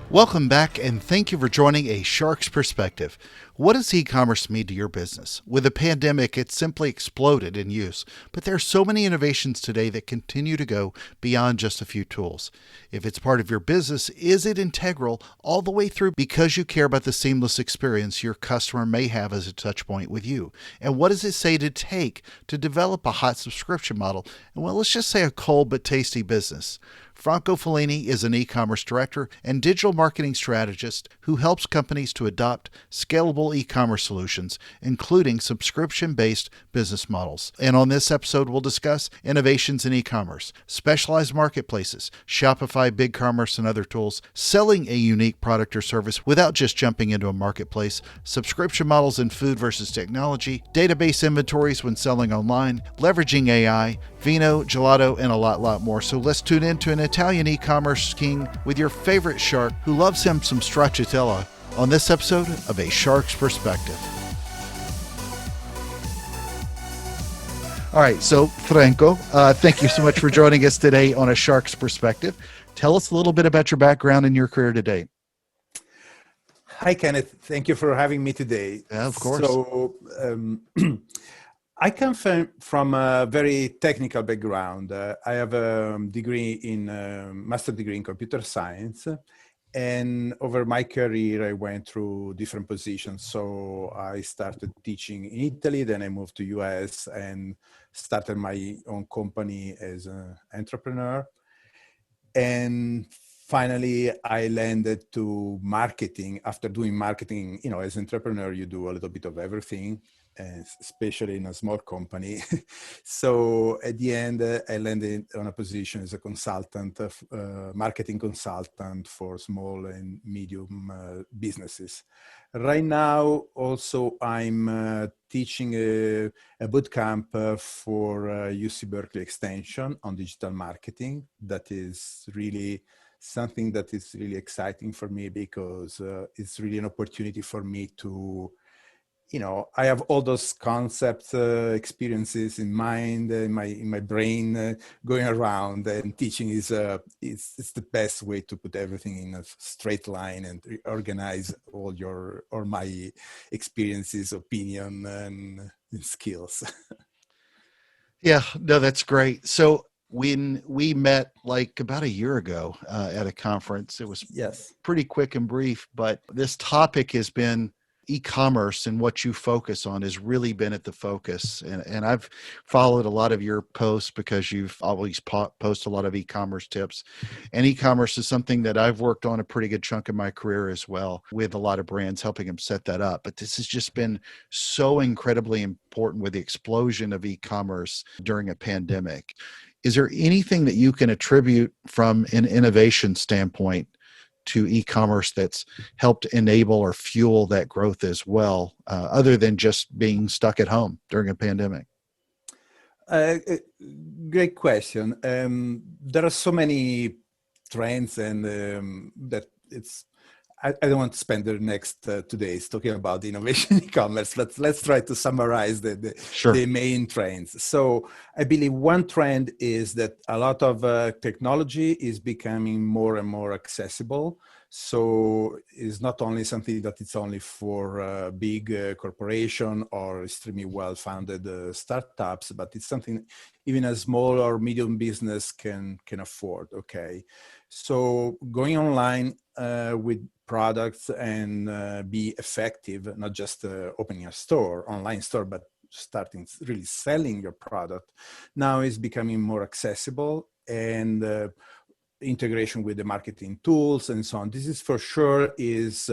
Welcome back, and thank you for joining A Shark's Perspective. What does e-commerce mean to your business? With the pandemic, it's simply exploded in use, but there are so many innovations today that continue to go beyond just a few tools. If it's part of your business, is it integral all the way through because you care about the seamless experience your customer may have as a touch point with you? And what does it say to take to develop a hot subscription model? And well, let's just say a cold but tasty business. Franco Folini is an e-commerce director and digital marketing strategist who helps companies to adopt scalable e-commerce solutions, including subscription-based business models. And on this episode, we'll discuss innovations in e-commerce, specialized marketplaces, Shopify, BigCommerce, and other tools, selling a unique product or service without just jumping into a marketplace, subscription models in food versus technology, database inventories when selling online, leveraging AI, vino, gelato, and a lot more. So let's tune into an Italian e-commerce king with your favorite shark who loves him some Stracciatella on this episode of A Shark's Perspective. All right, so Franco, thank you so much for joining us today on A Shark's Perspective. Tell us a little bit about your background and your career to date. Hi, Kenneth. Thank you for having me today. Yeah, of course. So, I come from a very technical background. I have a master degree in computer science, and over my career, I went through different positions. So I started teaching in Italy, then I moved to US and started my own company as an entrepreneur. And finally, I landed to marketing. After doing marketing, as an entrepreneur, you do a little bit of everything, especially in a small company. So at the end, I landed on a position as a consultant, marketing consultant for small and medium businesses. Right now, also, I'm teaching a boot camp for UC Berkeley Extension on digital marketing. That is really something that is really exciting for me because it's really an opportunity for me to, I have all those concepts, experiences in mind, in my brain, going around, and teaching is the best way to put everything in a straight line and organize all my experiences, opinion, and skills. Yeah, no, that's great. So when we met like about a year ago at a conference, it was Yes. pretty quick and brief, but this topic has been e-commerce, and what you focus on has really been at the focus. And I've followed a lot of your posts because you've always post a lot of e-commerce tips. And e-commerce is something that I've worked on a pretty good chunk of my career as well, with a lot of brands, helping them set that up. But this has just been so incredibly important with the explosion of e-commerce during a pandemic. Is there anything that you can attribute from an innovation standpoint to e-commerce that's helped enable or fuel that growth as well, other than just being stuck at home during a pandemic? Great question. There are so many trends, and that I don't want to spend the next 2 days talking about the innovation in e-commerce. Let's try to summarize Sure. the main trends. So I believe one trend is that a lot of technology is becoming more and more accessible. So it's not only something that it's only for big corporation or extremely well-founded startups, but it's something even a small or medium business can afford. Okay, so going online with products and be effective, not just opening a store, online store, but starting really selling your product now is becoming more accessible, and integration with the marketing tools and so on. This is for sure is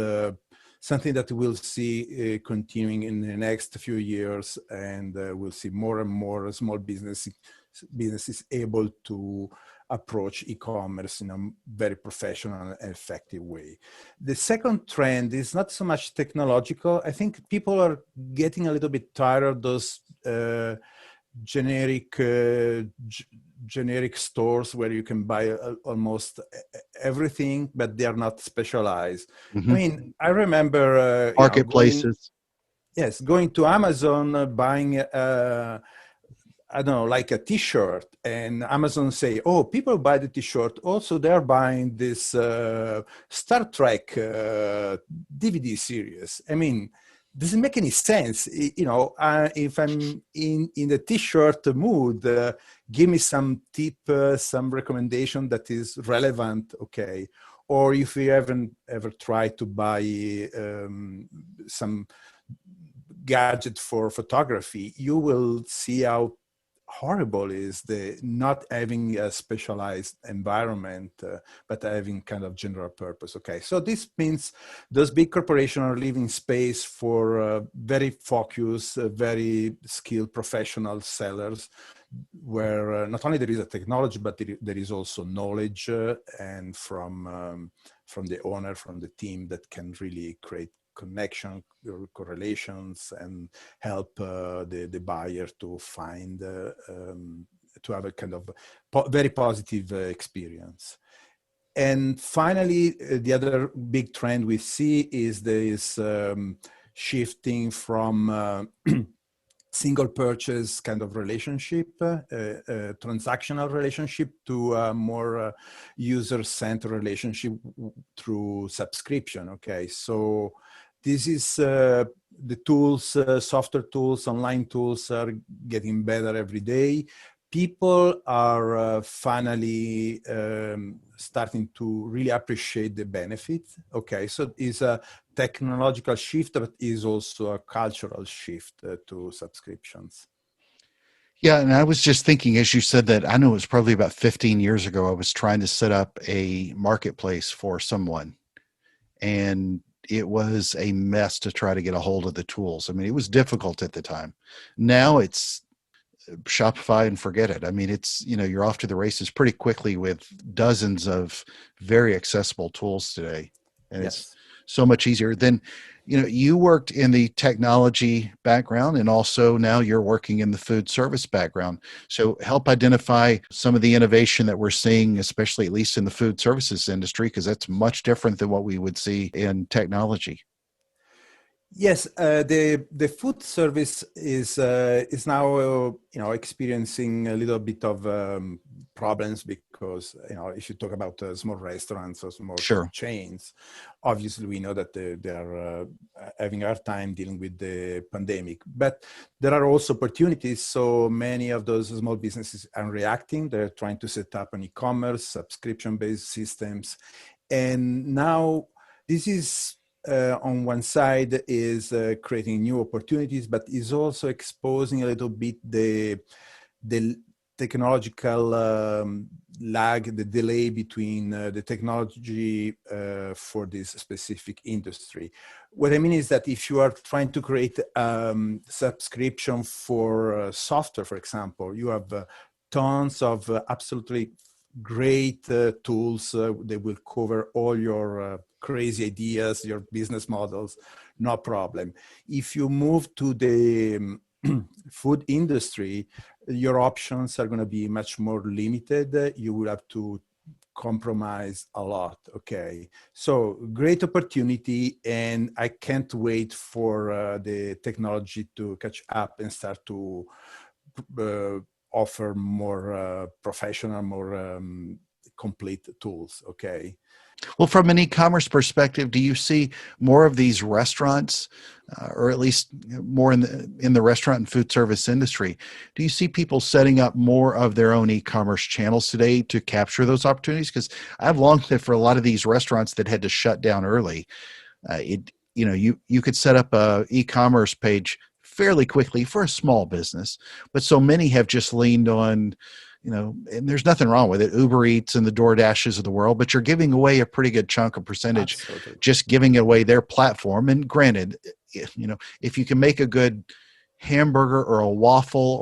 something that we'll see continuing in the next few years, and we'll see more and more small businesses able to approach e-commerce in a very professional and effective way. The second trend is not so much technological. I think people are getting a little bit tired of those generic stores where you can buy almost everything, but they are not specialized. Mm-hmm. I mean, I remember marketplaces. Going to Amazon, buying I don't know, like a T-shirt, and Amazon say, "Oh, people buy the T-shirt. Also, they're buying this Star Trek DVD series." I mean, doesn't make any sense. If I'm in the T-shirt mood, give me some tip, some recommendation that is relevant. Okay. Or if you haven't ever tried to buy some gadget for photography, you will see how horrible is the not having a specialized environment, but having kind of general purpose. Okay, so this means those big corporations are leaving space for very focused, very skilled professional sellers, where not only there is a technology, but there is also knowledge and from the owner, from the team, that can really create connection, correlations, and help the buyer to find to have a kind of very positive experience. And finally, the other big trend we see is this shifting from single purchase kind of relationship, transactional relationship, to a more user-centered relationship through subscription. Okay, so this is the tools, software tools, online tools are getting better every day. People are finally starting to really appreciate the benefits. Okay, so it's a technological shift, but is also a cultural shift to subscriptions. Yeah, and I was just thinking, as you said that, I know it was probably about 15 years ago, I was trying to set up a marketplace for someone, and it was a mess to try to get a hold of the tools. I mean, it was difficult at the time. Now it's Shopify and forget it. I mean, it's, you're off to the races pretty quickly with dozens of very accessible tools today. And it's Yes. so much easier than, you worked in the technology background, and also now you're working in the food service background. So help identify some of the innovation that we're seeing, especially at least in the food services industry, because that's much different than what we would see in technology. Yes, the food service is now experiencing a little bit of problems, because if you talk about small restaurants or small Sure. chains, obviously we know that they are having a hard time dealing with the pandemic. But there are also opportunities. So many of those small businesses are reacting. They're trying to set up an e-commerce, subscription-based systems, and now this is. On one side is creating new opportunities, but is also exposing a little bit the technological lag, the delay between the technology for this specific industry. What I mean is that if you are trying to create subscription for software, for example, you have tons of absolutely great tools that will cover all your crazy ideas, your business models, no problem. If you move to the food industry, your options are going to be much more limited. You will have to compromise a lot. Okay, so great opportunity, and I can't wait for the technology to catch up and start to offer more professional, more complete tools. Okay. Well, from an e-commerce perspective, do you see more of these restaurants, or at least more in the restaurant and food service industry? Do you see people setting up more of their own e-commerce channels today to capture those opportunities? Because I've long lived for a lot of these restaurants that had to shut down early. You could set up a e-commerce page fairly quickly for a small business, but so many have just leaned on, and there's nothing wrong with it, Uber Eats and the DoorDashes of the world, but you're giving away a pretty good chunk of percentage, Absolutely. just giving away their platform. And granted, if you can make a good hamburger or a waffle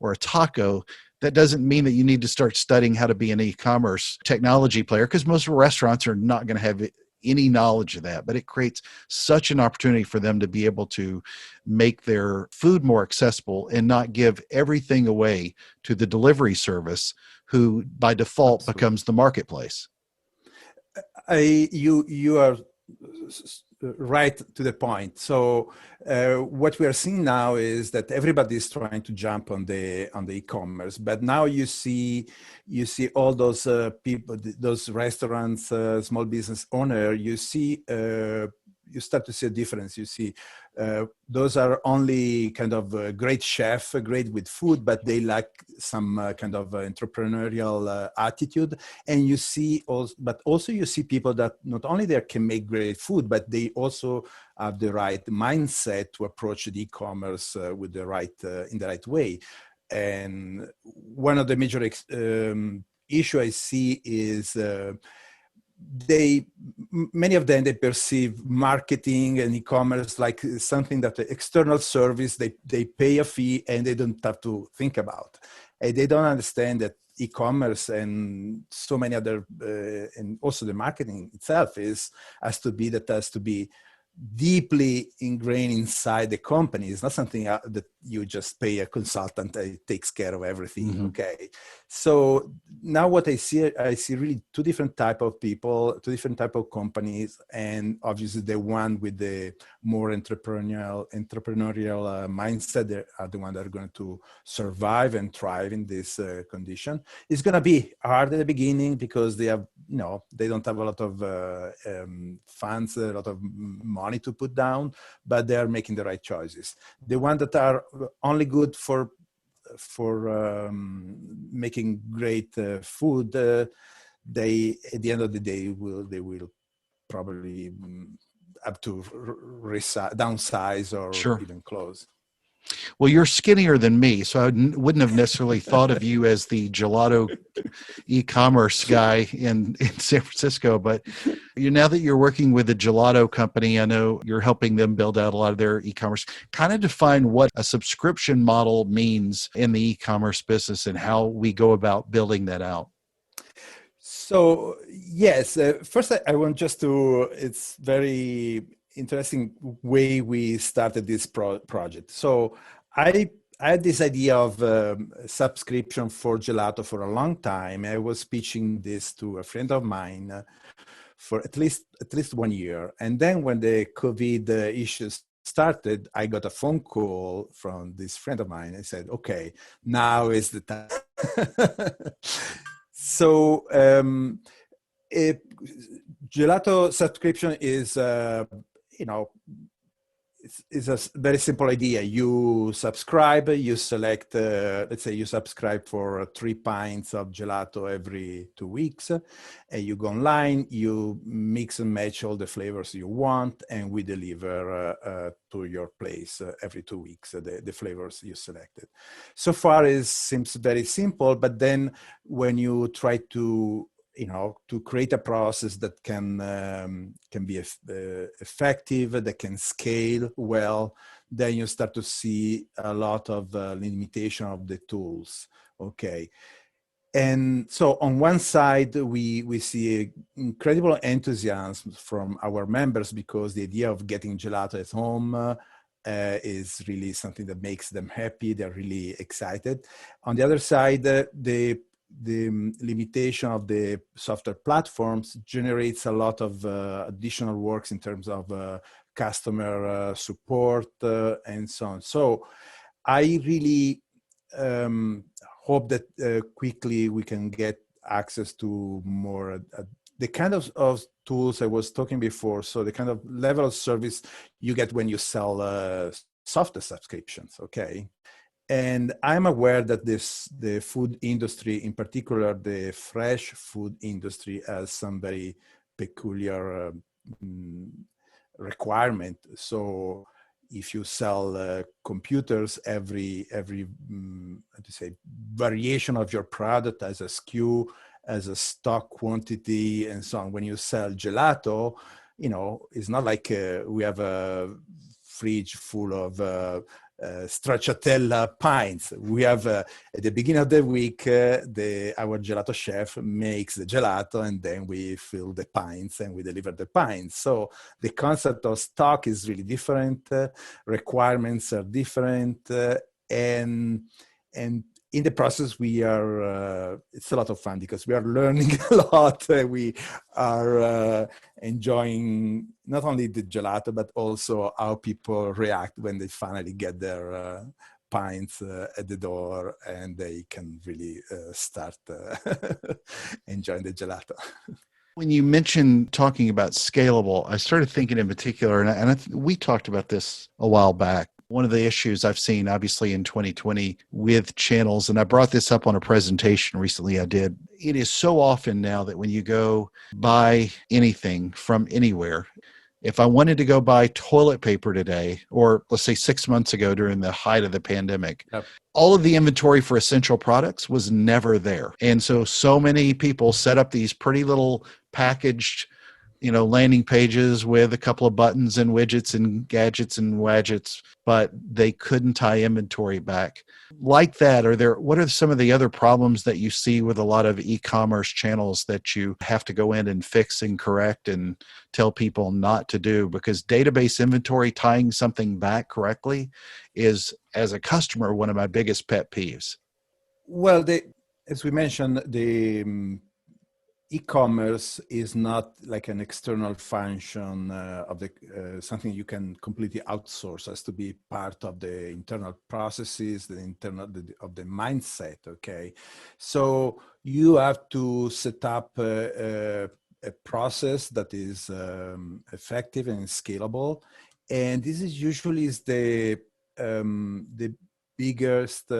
or a taco, that doesn't mean that you need to start studying how to be an e-commerce technology player, because most restaurants are not going to have any knowledge of that. But it creates such an opportunity for them to be able to make their food more accessible and not give everything away to the delivery service, who by default Absolutely. becomes the marketplace. You are right to the point. So what we are seeing now is that everybody is trying to jump on the e-commerce, but now you see all those people, those restaurants, small business owner. You start to see a difference. You see those are only kind of great chef, great with food, but they lack some kind of entrepreneurial attitude. And you see also, but also you see people that not only they can make great food, but they also have the right mindset to approach the e-commerce with the right in the right way. And one of the major issue I see is many of them, they perceive marketing and e-commerce like something that the external service, they pay a fee and they don't have to think about. And they don't understand that e-commerce and so many other, and also the marketing itself has to be deeply ingrained inside the company. It's not something that you just pay a consultant that takes care of everything. Mm-hmm. Okay. So now what I see really two different type of people, two different type of companies, and obviously the one with the more entrepreneurial mindset, they are the ones that are going to survive and thrive in this condition. It's going to be hard at the beginning because they have, they don't have a lot of funds, a lot of money to put down, but they are making the right choices. The ones that are only good for making great food, they at the end of the day they will probably have to downsize or sure. even close. Well, you're skinnier than me, so I wouldn't have necessarily thought of you as the gelato e-commerce guy in San Francisco. But now that you're working with a gelato company, I know you're helping them build out a lot of their e-commerce. Kind of define what a subscription model means in the e-commerce business and how we go about building that out. So, yes, first I want just to, it's very interesting way we started this project. So I had this idea of subscription for gelato for a long time. I was pitching this to a friend of mine for at least 1 year. And then when the COVID issues started, I got a phone call from this friend of mine. I said, okay, now is the time. So gelato subscription is, it's a very simple idea. You subscribe, you select, let's say you subscribe for 3 pints of gelato every 2 weeks, and you go online, you mix and match all the flavors you want, and we deliver to your place every 2 weeks, the flavors you selected. So far it seems very simple, but then when you try to create a process that can be effective, that can scale well, then you start to see a lot of limitation of the tools. Okay. And so on one side, we see incredible enthusiasm from our members because the idea of getting gelato at home is really something that makes them happy. They're really excited. On the other side, the limitation of the software platforms generates a lot of additional works in terms of customer support and so on. So I really hope that quickly we can get access to more the kind of tools I was talking before. So the kind of level of service you get when you sell software subscriptions, okay? And I'm aware that the food industry, in particular, the fresh food industry, has some very peculiar requirement. So if you sell computers, every variation of your product as a SKU, as a stock quantity, and so on. When you sell gelato, it's not like we have a fridge full of Stracciatella pints. We have at the beginning of the week, our gelato chef makes the gelato, and then we fill the pints and we deliver the pints. So the concept of stock is really different. Requirements are different, and in the process, we are, it's a lot of fun because we are learning a lot. We are enjoying not only the gelato, but also how people react when they finally get their pints at the door and they can really start enjoying the gelato. When you mentioned talking about scalable, I started thinking in particular, we talked about this a while back. One of the issues I've seen, obviously, in 2020 with channels, and I brought this up on a presentation recently I did, it is so often now that when you go buy anything from anywhere, if I wanted to go buy toilet paper today, or let's say 6 months ago during the height of the pandemic, Yep. all of the inventory for essential products was never there. And so many people set up these pretty little packaged, landing pages with a couple of buttons and widgets and gadgets and wadgets, but they couldn't tie inventory back. Like that, what are some of the other problems that you see with a lot of e-commerce channels that you have to go in and fix and correct and tell people not to do? Because database inventory tying something back correctly is, as a customer, one of my biggest pet peeves. Well, as we mentioned, the e-commerce is not like an external function of the something you can completely outsource. It has to be part of the internal processes, of the mindset. Okay, so you have to set up a process that is effective and scalable, and this is usually the biggest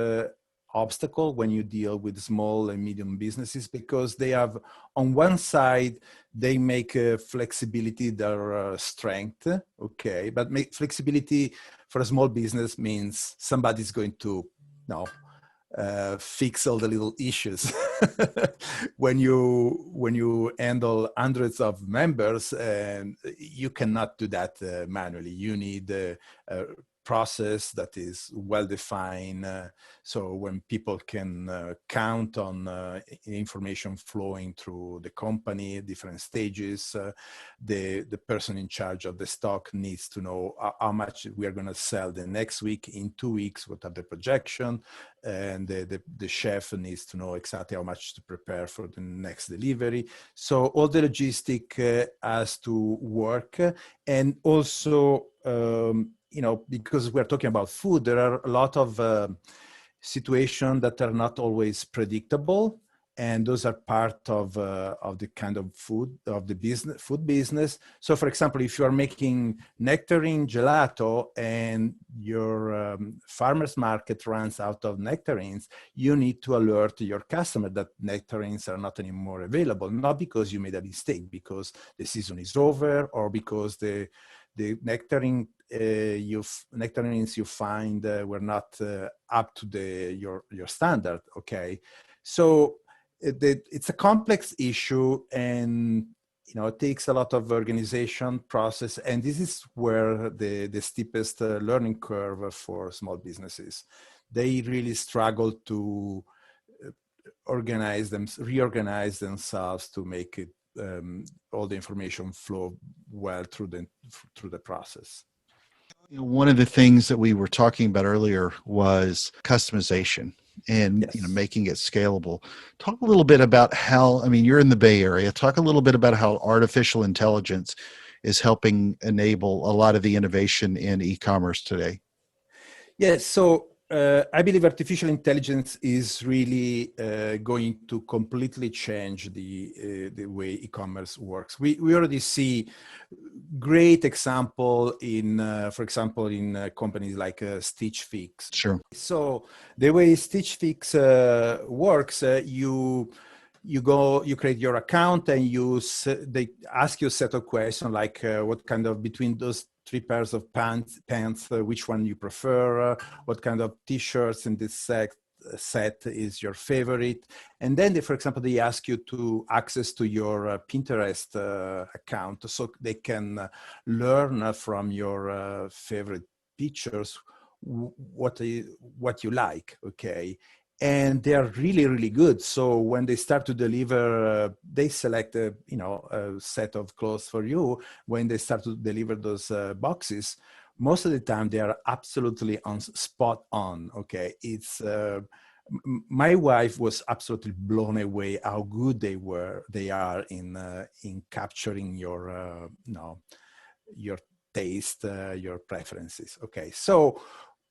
obstacle when you deal with small and medium businesses, because they have, on one side, they make flexibility their strength, okay, but flexibility for a small business means somebody's going to fix all the little issues. when you handle hundreds of members, and you cannot do that manually. You need a process that is well defined, so when people can count on information flowing through the company, different stages. The person in charge of the stock needs to know how much we are going to sell the next week, in 2 weeks, what are the projection, and the chef needs to know exactly how much to prepare for the next delivery. So all the logistic has to work. And also, because we're talking about food, there are a lot of situations that are not always predictable, and those are part of the kind of food business. So, for example, if you are making nectarine gelato and your farmer's market runs out of nectarines, you need to alert your customer that nectarines are not anymore available, not because you made a mistake, because the season is over, or because the nectarines you find were not up to your standard. Okay, so it's a complex issue, and it takes a lot of organization process, and this is where the steepest learning curve for small businesses. They really struggle to reorganize themselves to make it all the information flow well through the process. One of the things that we were talking about earlier was customization and Yes. making it scalable. Talk a little bit about how, you're in the Bay Area. Talk a little bit about how artificial intelligence is helping enable a lot of the innovation in e-commerce today. Yes. So I believe artificial intelligence is really going to completely change the way e-commerce works. We already see great example for example, in companies like Stitch Fix. Sure. So the way Stitch Fix works, you create your account, and they ask you a set of questions like what kind of, between those 3 pairs of pants, which one you prefer, what kind of t-shirts in this set is your favorite. And then for example, they ask you to access to your Pinterest account, so they can learn from your favorite pictures what you like. Okay. And they are really, really good. So when they start to deliver, they select a set of clothes for you. When they start to deliver those boxes, most of the time they are absolutely spot on. Okay, it's My wife was absolutely blown away how good they are in capturing your your taste, your preferences. Okay, so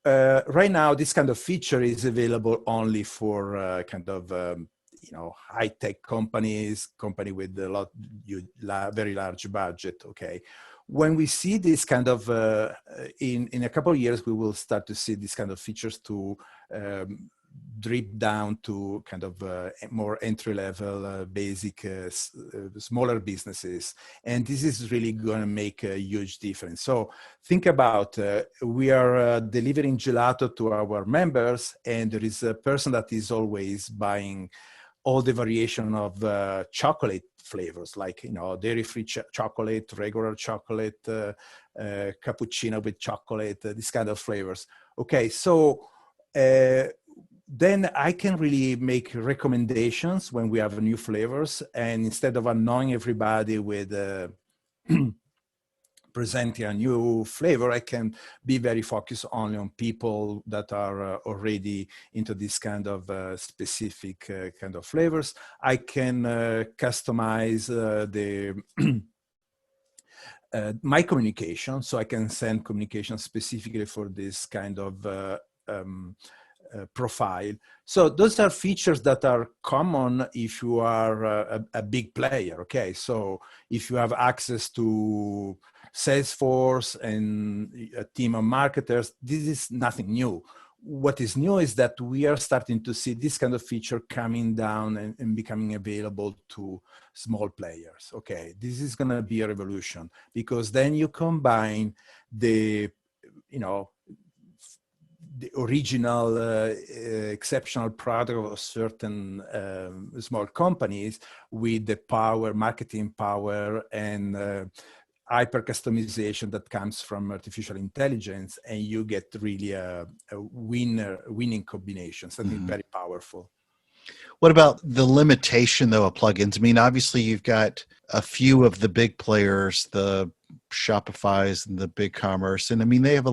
right now this kind of feature is available only for kind of high-tech company with a very large budget. Okay, when we see this kind of in a couple of years, we will start to see this kind of features to drip down to kind of more entry-level, basic, smaller businesses. And this is really going to make a huge difference. So think about, we are delivering gelato to our members, and there is a person that is always buying all the variation of chocolate flavors, like, dairy-free chocolate, regular chocolate, cappuccino with chocolate, these kind of flavors. Okay, so then I can really make recommendations when we have new flavors, and instead of annoying everybody with presenting a new flavor, I can be very focused only on people that are already into this kind of specific kind of flavors. I can customize my communication, so I can send communication specifically for this kind of profile. So those are features that are common if you are a big player. Okay, so if you have access to Salesforce and a team of marketers, this is nothing new. What is new is that we are starting to see this kind of feature coming down and becoming available to small players. Okay, this is going to be a revolution, because then you combine the original exceptional product of certain small companies with the power, marketing power, and hyper customization that comes from artificial intelligence, and you get really a winning combination, something very powerful. What about the limitation, though, of plugins? I mean, obviously, you've got a few of the big players, the Shopify's and the BigCommerce, and I mean, they have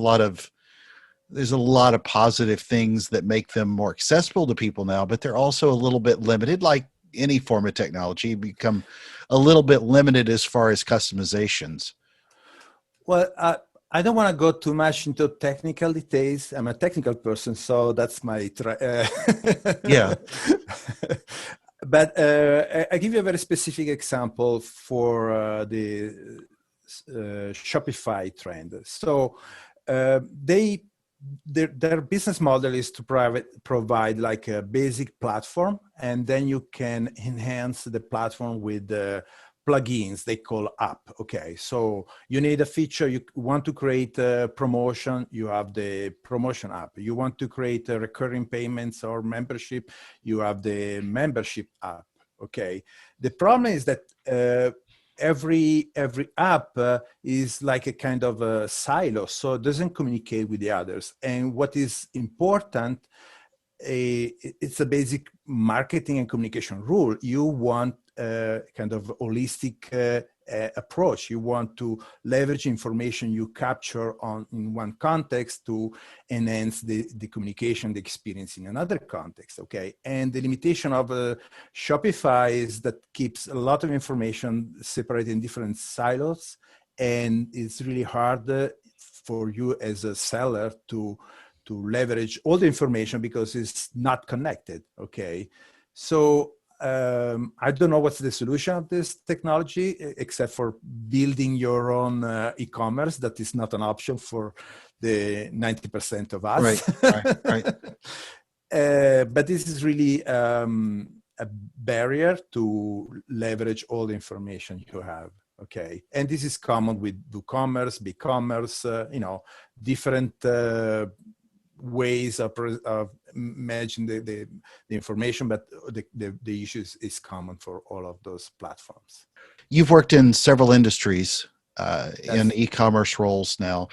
there's a lot of positive things that make them more accessible to people now, but they're also a little bit limited, like any form of technology, become a little bit limited as far as customizations. Well, I don't want to go too much into technical details. I'm a technical person, so that's my yeah. But I give you a very specific example for the Shopify trend. So their business model is to provide like a basic platform, and then you can enhance the platform with plugins they call app. Okay, so you need a feature, you want to create a promotion, you have the promotion app. You want to create a recurring payments or membership, you have the membership app. Okay, the problem is that every app is like a kind of a silo, so it doesn't communicate with the others. And what is important, it's a basic marketing and communication rule. You want a kind of holistic approach. You want to leverage information you capture in one context to enhance the communication, the experience in another context. Okay, and the limitation of Shopify is that keeps a lot of information separated in different silos, and it's really hard for you as a seller to leverage all the information because it's not connected. Okay, so I don't know what's the solution of this technology, except for building your own e-commerce. That is not an option for the 90% of us. Right. But this is really a barrier to leverage all the information you have. Okay, and this is common with WooCommerce, BigCommerce, different ways of managing the information, but the issue is common for all of those platforms. You've worked in several industries in e-commerce roles now,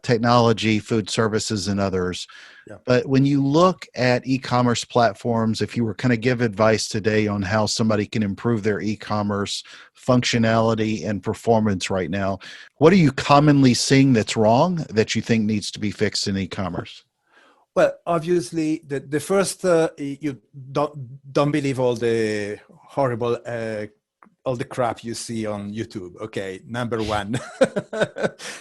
technology, food services, and others. Yeah. But when you look at e-commerce platforms, if you were kind of give advice today on how somebody can improve their e-commerce functionality and performance right now, what are you commonly seeing that's wrong that you think needs to be fixed in e-commerce? Well, obviously, the first you don't believe all the horrible all the crap you see on YouTube. Okay, number one.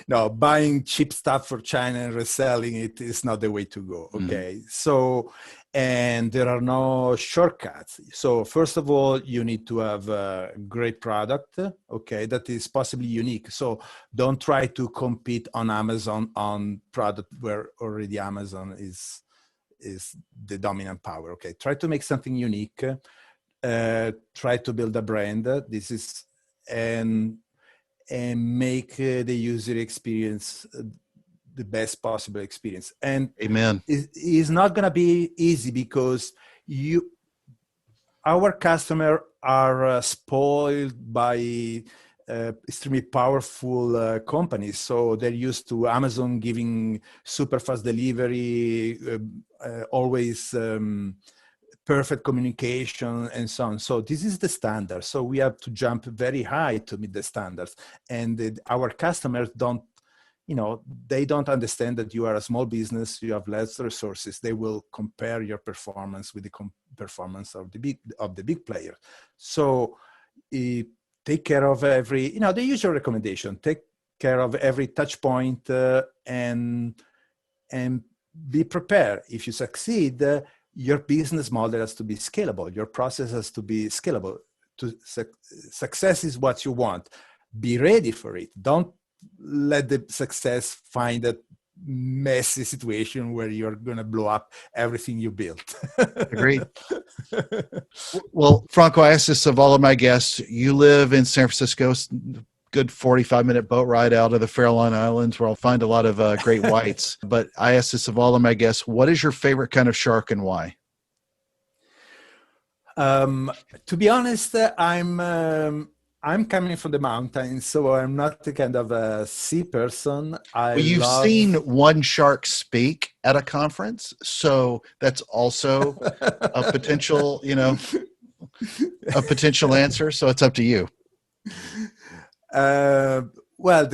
No, buying cheap stuff for China and reselling it is not the way to go. Okay, so and there are no shortcuts. So first of all, you need to have a great product. Okay, that is possibly unique. So don't try to compete on Amazon on product where already Amazon is the dominant power. Okay, try to make something unique. Try to build a brand. This is and make the user experience the best possible experience. And Amen. it's not going to be easy because our customer are spoiled by extremely powerful companies. So they're used to Amazon giving super fast delivery, always perfect communication and so on. So this is the standard. So we have to jump very high to meet the standards. And our customers don't, they don't understand that you are a small business, you have less resources. They will compare your performance with the performance of the big player. So take care of every, the usual recommendation, take care of every touch point and be prepared. If you succeed, your business model has to be scalable. Your process has to be scalable. Success is what you want. Be ready for it. Don't let the success find a messy situation where you're going to blow up everything you built. Agreed. Well, Franco, I ask this of all of my guests. You live in San Francisco, good 45-minute boat ride out of the Farallon Islands where I'll find a lot of great whites. But I ask this of all of my guests, what is your favorite kind of shark and why? To be honest, I'm coming from the mountains, so I'm not the kind of a sea person. You've seen one shark speak at a conference, so that's also a potential, a potential answer. So it's up to you. Well,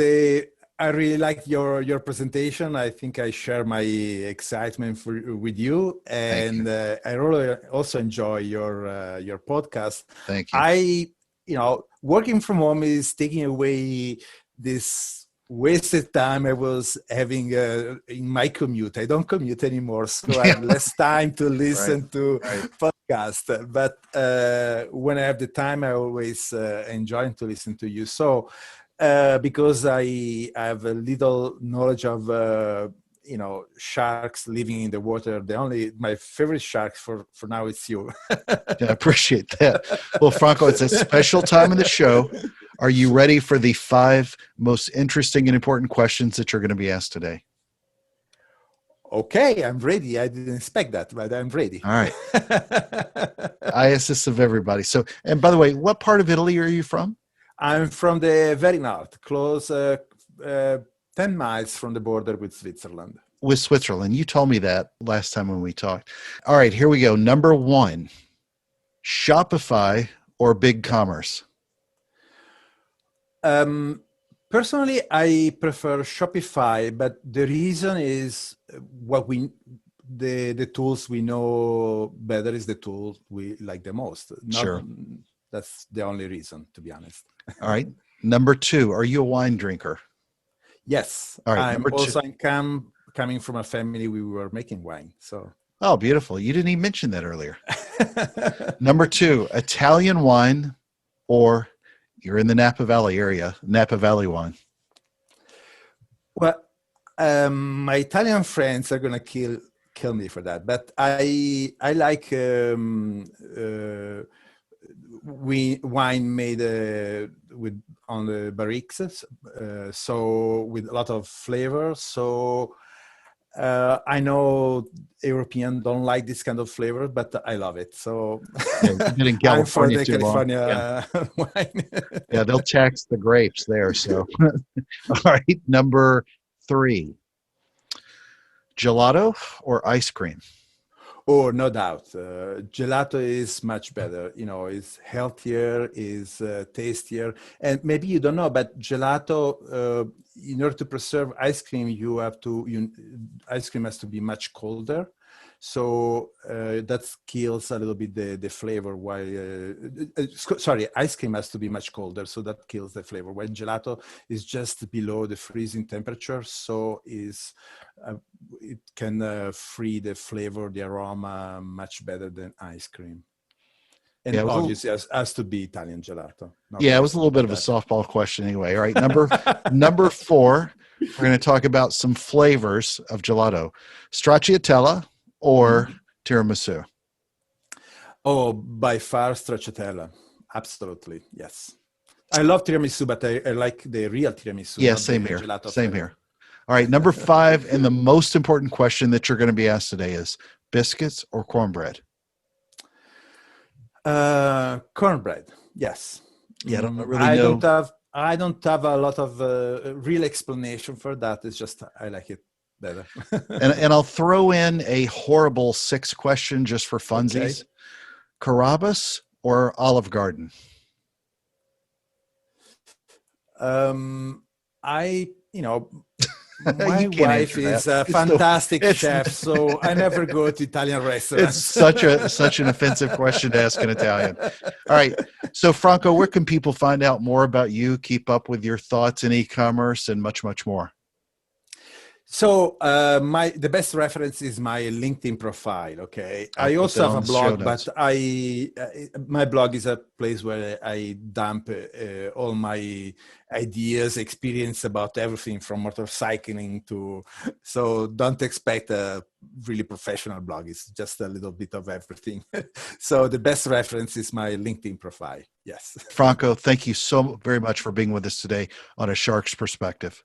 I really like your presentation. I think I share my excitement with you, and I really also enjoy your podcast. Thank you. Working from home is taking away this wasted time I was having in my commute. I don't commute anymore, so I have less time to listen to podcasts. But when I have the time, I always enjoy to listen to you. So because I have a little knowledge of sharks living in the water. My favorite shark for now is you. I appreciate that. Well, Franco, it's a special time in the show. Are you ready for the 5 most interesting and important questions that you're going to be asked today? Okay, I'm ready. I didn't expect that, but I'm ready. All right. I ask this of everybody. So, and by the way, what part of Italy are you from? I'm from the very north, close 10 miles from the border with Switzerland. With Switzerland. You told me that last time when we talked. All right, here we go. Number 1, Shopify or BigCommerce? Personally, I prefer Shopify, but the reason is the tools we know better is the tool we like the most. Sure. That's the only reason, to be honest. All right. Number 2, are you a wine drinker? Yes. All right. I'm coming from a family we were making wine. So. Oh, beautiful. You didn't even mention that earlier. Number 2, Italian wine or you're in the Napa Valley area, Napa Valley wine. Well, my Italian friends are going to kill me for that. But I like wine made on the barriques, so with a lot of flavor. So I know Europeans don't like this kind of flavor, but I love it. So in California, I'm for the California wine. Yeah, they'll tax the grapes there. So, all right, number 3, gelato or ice cream? Oh, no doubt. Gelato is much better. It's healthier, is tastier, and maybe you don't know, but gelato. In order to preserve ice cream, ice cream has to be much colder, so that kills a little bit the flavor. Sorry, ice cream has to be much colder, so that kills the flavor. When gelato is just below the freezing temperature, so it can free the flavor, the aroma much better than ice cream. And Yeah, obviously, has to be Italian gelato. No it was a question little bit about of a that. softball question anyway. All right, number 4, we're going to talk about some flavors of gelato: Stracciatella or tiramisu. Oh, by far Stracciatella. Absolutely, yes. I love tiramisu, but I like the real tiramisu, Yeah, not the same here. gelato Same flavor. here. All right, number 5, and the most important question that you're going to be asked today is biscuits or cornbread? Cornbread, yes. Yeah, I don't really know. I don't have a lot of real explanation for that. It's just I like it better. And I'll throw in a horrible 6th question just for funsies. Okay. Carrabba's or Olive Garden? My You can't wife answer is that. a fantastic chef, so I never go to Italian It's restaurants. such an offensive question to ask an Italian. All right. So Franco, where can people find out more about you, keep up with your thoughts in e-commerce, and much, much more? So the best reference is my LinkedIn profile. Okay, I'll I put also that have on a the show blog, notes. but my blog is a place where I dump all my ideas, experience about everything from motorcycling to. So don't expect a really professional blog. It's just a little bit of everything. So the best reference is my LinkedIn profile. Yes. Franco, thank you so very much for being with us today on A Shark's Perspective.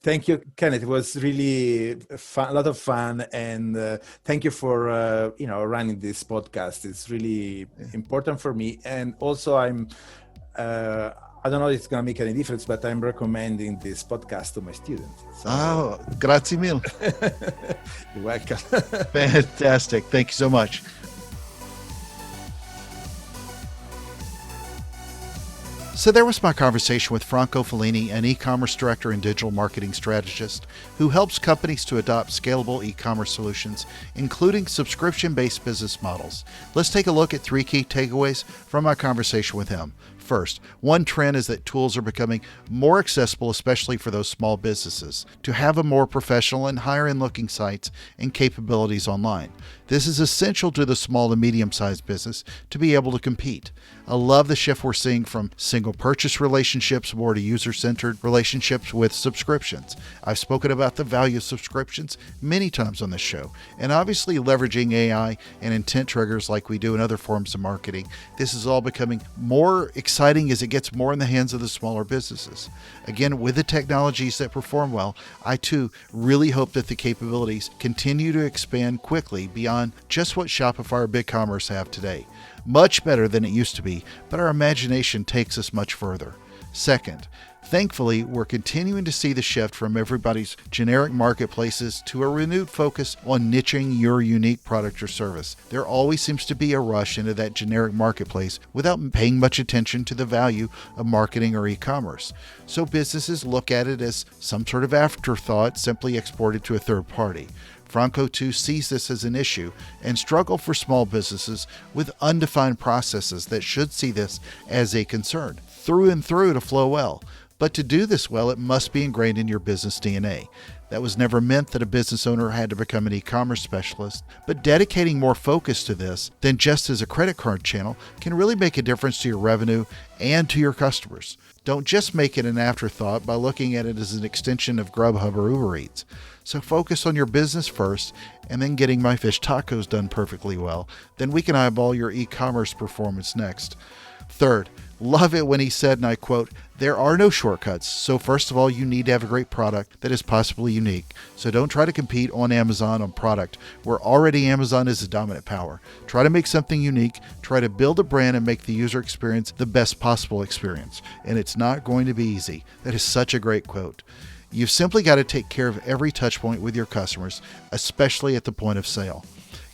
Thank you, Kenneth. It was really fun, a lot of fun, and thank you for running this podcast. It's really important for me, and also I don't know if it's going to make any difference, but I'm recommending this podcast to my students. So, grazie mille. You're welcome. Fantastic. Thank you so much. So there was my conversation with Franco Folini, an e-commerce director and digital marketing strategist who helps companies to adopt scalable e-commerce solutions, including subscription-based business models. Let's take a look at 3 key takeaways from my conversation with him. First, one trend is that tools are becoming more accessible, especially for those small businesses, to have a more professional and higher-end looking sites and capabilities online. This is essential to the small to medium-sized business to be able to compete. I love the shift we're seeing from single purchase relationships more to user-centered relationships with subscriptions. I've spoken about the value of subscriptions many times on this show, and obviously leveraging AI and intent triggers like we do in other forms of marketing. This is all becoming more exciting as it gets more in the hands of the smaller businesses. Again, with the technologies that perform well, I too really hope that the capabilities continue to expand quickly beyond just what Shopify or BigCommerce have today. Much better than it used to be, but our imagination takes us much further. Second, thankfully, we're continuing to see the shift from everybody's generic marketplaces to a renewed focus on niching your unique product or service. There always seems to be a rush into that generic marketplace without paying much attention to the value of marketing or e-commerce. So businesses look at it as some sort of afterthought simply exported to a third party. Franco too sees this as an issue and struggle for small businesses with undefined processes that should see this as a concern through and through to flow well. But to do this well, it must be ingrained in your business DNA. That was never meant that a business owner had to become an e-commerce specialist, but dedicating more focus to this than just as a credit card channel can really make a difference to your revenue and to your customers. Don't just make it an afterthought by looking at it as an extension of Grubhub or Uber Eats. So focus on your business first, and then getting my fish tacos done perfectly well. Then we can eyeball your e-commerce performance next. Third, love it when he said, and I quote, "There are no shortcuts. So first of all, you need to have a great product that is possibly unique. So don't try to compete on Amazon on product where already Amazon is a dominant power. Try to make something unique. Try to build a brand and make the user experience the best possible experience. And it's not going to be easy." That is such a great quote. You've simply got to take care of every touch point with your customers, especially at the point of sale.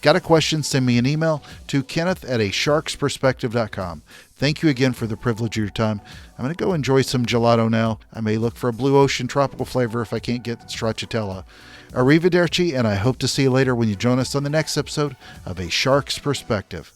Got a question? Send me an email to kenneth@asharksperspective.com. Thank you again for the privilege of your time. I'm going to go enjoy some gelato now. I may look for a blue ocean tropical flavor if I can't get Stracciatella. Arrivederci, and I hope to see you later when you join us on the next episode of A Shark's Perspective.